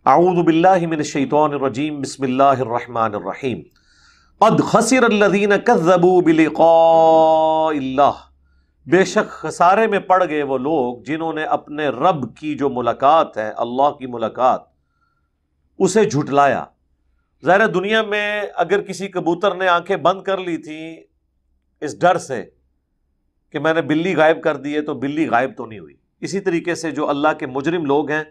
اعوذ باللہ من الشیطان الرجیم بسم اللہ الرحمن الرحیم قد خسر الذین کذبوا بلقاء اللہ، بے شک خسارے میں پڑ گئے وہ لوگ جنہوں نے اپنے رب کی جو ملاقات ہے، اللہ کی ملاقات، اسے جھٹلایا۔ ظاہر دنیا میں اگر کسی کبوتر نے آنکھیں بند کر لی تھیں اس ڈر سے کہ میں نے بلی غائب کر دی ہے تو بلی غائب تو نہیں ہوئی، اسی طریقے سے جو اللہ کے مجرم لوگ ہیں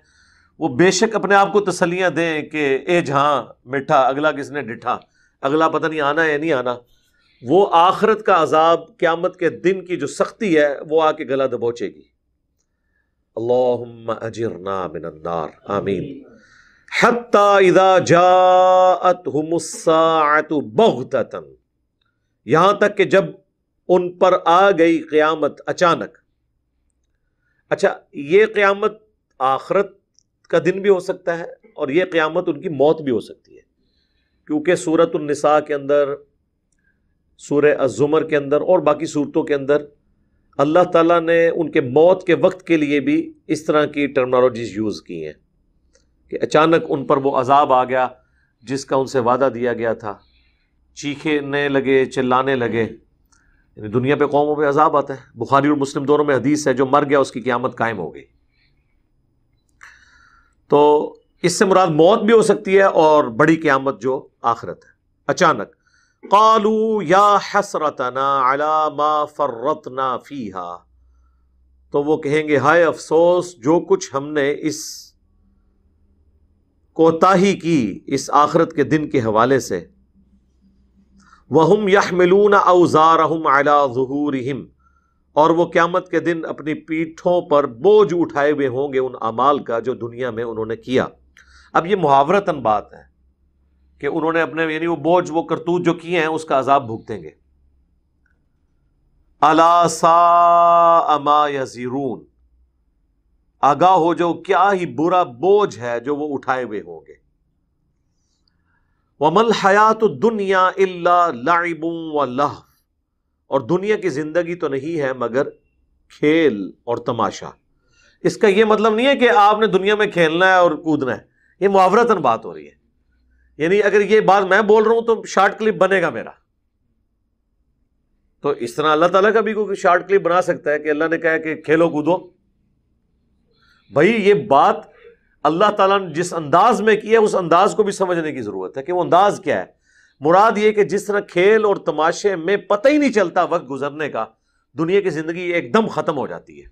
وہ بے شک اپنے آپ کو تسلیاں دیں کہ اے جہاں میٹھا اگلا کس نے ڈٹھا، اگلا پتہ نہیں آنا ہے یا نہیں آنا، وہ آخرت کا عذاب، قیامت کے دن کی جو سختی ہے وہ آ کے گلا دبوچے گی۔ اللہم اجرنا من النار، آمین۔ حتی اذا جاءتہم الساعۃ بغتۃ، یہاں تک کہ جب ان پر آ گئی قیامت اچانک۔ اچھا، یہ قیامت آخرت کا دن بھی ہو سکتا ہے اور یہ قیامت ان کی موت بھی ہو سکتی ہے، کیونکہ سورۃ النساء کے اندر، سورہ الزمر کے اندر اور باقی صورتوں کے اندر اللہ تعالیٰ نے ان کے موت کے وقت کے لیے بھی اس طرح کی ٹرمنالوجیز یوز کی ہیں کہ اچانک ان پر وہ عذاب آ گیا جس کا ان سے وعدہ دیا گیا تھا، چیخنے لگے، چلانے لگے۔ یعنی دنیا پہ قوموں پہ عذاب آتا ہے، بخاری اور مسلم دونوں میں حدیث ہے جو مر گیا اس کی قیامت قائم ہو گئی۔ تو اس سے مراد موت بھی ہو سکتی ہے اور بڑی قیامت جو آخرت ہے، اچانک۔ قالوا یا حسرتنا علی ما فرطنا فیہا، تو وہ کہیں گے ہائے افسوس جو کچھ ہم نے اس کوتاہی کی اس آخرت کے دن کے حوالے سے۔ وَهُمْ يَحْمِلُونَ أَوْزَارَهُمْ عَلَى ظُهُورِهِمْ، اور وہ قیامت کے دن اپنی پیٹھوں پر بوجھ اٹھائے ہوئے ہوں گے ان اعمال کا جو دنیا میں انہوں نے کیا۔ اب یہ محاورتاً بات ہے کہ انہوں نے اپنے، یعنی وہ بوجھ، وہ کرتوت جو کیے ہیں اس کا عذاب بھگتیں گے۔ أَلَا سَاءَ مَا يَزِرُونَ، آگاہ ہو جو کیا ہی برا بوجھ ہے جو وہ اٹھائے ہوئے ہوں گے۔ وَمَا الْحَيَاةُ الدُّنْيَا إِلَّا لَعِبٌ وَلَهْوٌ، اور دنیا کی زندگی تو نہیں ہے مگر کھیل اور تماشا۔ اس کا یہ مطلب نہیں ہے کہ آپ نے دنیا میں کھیلنا ہے اور کودنا ہے، یہ محاورتاً بات ہو رہی ہے۔ یعنی اگر یہ بات میں بول رہا ہوں تو شارٹ کلپ بنے گا میرا، تو اس طرح اللہ تعالیٰ کا بھی کوئی شارٹ کلپ بنا سکتا ہے کہ اللہ نے کہا کہ کھیلو کودو۔ بھائی یہ بات اللہ تعالیٰ نے جس انداز میں کی ہے اس انداز کو بھی سمجھنے کی ضرورت ہے کہ وہ انداز کیا ہے۔ مراد یہ کہ جس طرح کھیل اور تماشے میں پتہ ہی نہیں چلتا وقت گزرنے کا، دنیا کی زندگی ایک دم ختم ہو جاتی ہے،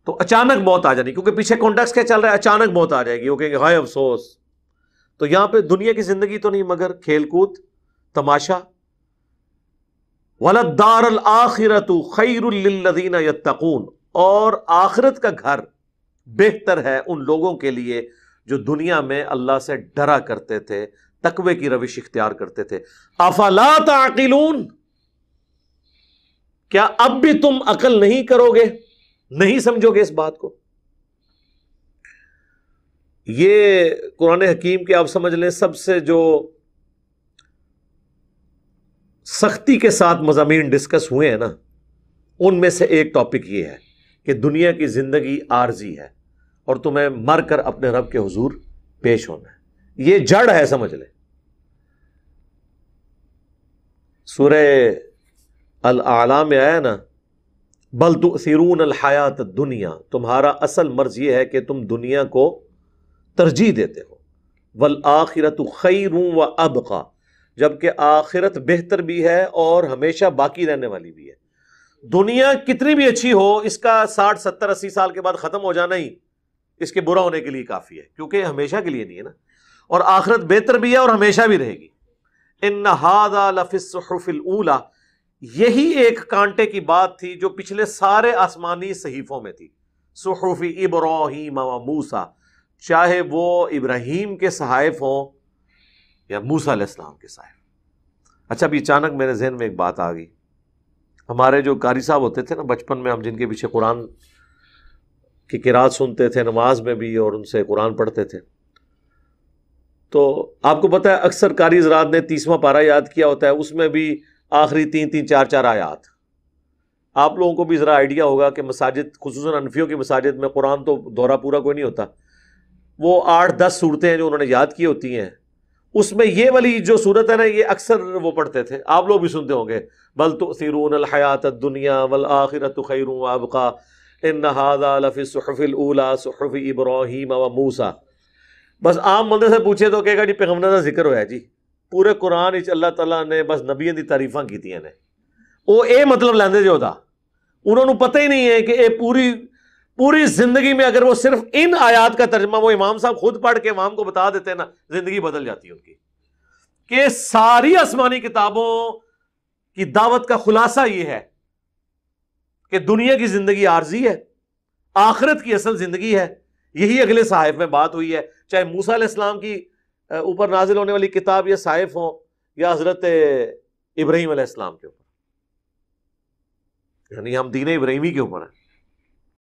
تو اچانک موت آ جانی، کیونکہ پیچھے کانٹیکسٹ کیا چل رہا ہے، اچانک موت آ جائے گی، وہ کہیں گے ہائے افسوس۔ تو یہاں پہ دنیا کی زندگی تو نہیں مگر کھیل کود، تماشا۔ وَلَلدَّارُ الْآخِرَةُ خَيْرٌ لِّلَّذِينَ يَتَّقُونَ، اور آخرت کا گھر بہتر ہے ان لوگوں کے لیے جو دنیا میں اللہ سے ڈرا کرتے تھے، تقوی کی روش اختیار کرتے تھے۔ افلا تعقلون، کیا اب بھی تم عقل نہیں کرو گے، نہیں سمجھو گے اس بات کو؟ یہ قرآن حکیم کے آپ سمجھ لیں سب سے جو سختی کے ساتھ مضامین ڈسکس ہوئے ہیں نا، ان میں سے ایک ٹاپک یہ ہے کہ دنیا کی زندگی عارضی ہے اور تمہیں مر کر اپنے رب کے حضور پیش ہونا ہے۔ یہ جڑ ہے، سمجھ لیں۔ سورہ الاعلی میں آیا نا، بل تؤثرون الحیات الدنیا، تمہارا اصل مرض یہ ہے کہ تم دنیا کو ترجیح دیتے ہو، والآخرۃ خیر وابقی، جبکہ آخرت بہتر بھی ہے اور ہمیشہ باقی رہنے والی بھی ہے۔ دنیا کتنی بھی اچھی ہو، اس کا 60 70 80 سال کے بعد ختم ہو جانا ہی اس کے برا ہونے کے لیے کافی ہے، کیونکہ ہمیشہ کے لیے نہیں ہے نا، اور آخرت بہتر بھی ہے اور ہمیشہ بھی رہے گی۔ ان ھذا لفی الصحف الاولی، یہی ایک کانٹے کی بات تھی جو پچھلے سارے آسمانی صحیفوں میں تھی۔ صحف ابراہیم و موسیٰ، چاہے وہ ابراہیم کے صحائف ہوں یا موسیٰ علیہ السلام کے صحائف۔ اچھا، ابھی اچانک میرے ذہن میں ایک بات آ گئی۔ ہمارے جو قاری صاحب ہوتے تھے نا بچپن میں، ہم جن کے پیچھے قرآن کی قرات سنتے تھے نماز میں بھی اور ان سے قرآن پڑھتے تھے، تو آپ کو پتہ ہے اکثر قاری حضرات نے 30واں پارہ یاد کیا ہوتا ہے، اس میں بھی آخری 3 4 آیات۔ آپ لوگوں کو بھی ذرا آئیڈیا ہوگا کہ مساجد، خصوصاً حنفیوں کی مساجد میں قرآن تو دورہ پورا کوئی نہیں ہوتا، وہ 8-10 صورتیں ہیں جو انہوں نے یاد کی ہوتی ہیں، اس میں یہ والی جو صورت ہے نا، یہ اکثر وہ پڑھتے تھے، آپ لوگ بھی سنتے ہوں گے، بل تؤثرون الحیات الدنیا والآخرۃ خیر وابقی ان ھذا لفی الصحف الاولی صحف ابراہیم وموسیٰ۔ بس عام بندے سے پوچھے تو کہے گا جی پیغمبر کا ذکر ہوا ہے جی، پورے قرآن وچ اللہ تعالیٰ نے بس نبیوں دی تعریفاں کیتیاں نے، وہ اے مطلب لیندے جو دا، انہوں نے پتہ ہی نہیں ہے کہ اے پوری زندگی میں اگر وہ صرف ان آیات کا ترجمہ وہ امام صاحب خود پڑھ کے امام کو بتا دیتے ہیں نا، زندگی بدل جاتی ہے ان کی، کہ ساری آسمانی کتابوں کی دعوت کا خلاصہ یہ ہے کہ دنیا کی زندگی عارضی ہے، آخرت کی اصل زندگی ہے۔ یہی اگلے صحائف میں بات ہوئی ہے، چاہے موسیٰ علیہ السلام کی اوپر نازل ہونے والی کتاب یا صحائف ہوں، یا حضرت ابراہیم علیہ السلام کے اوپر، یعنی ہم دین ابراہیمی کے اوپر ہیں۔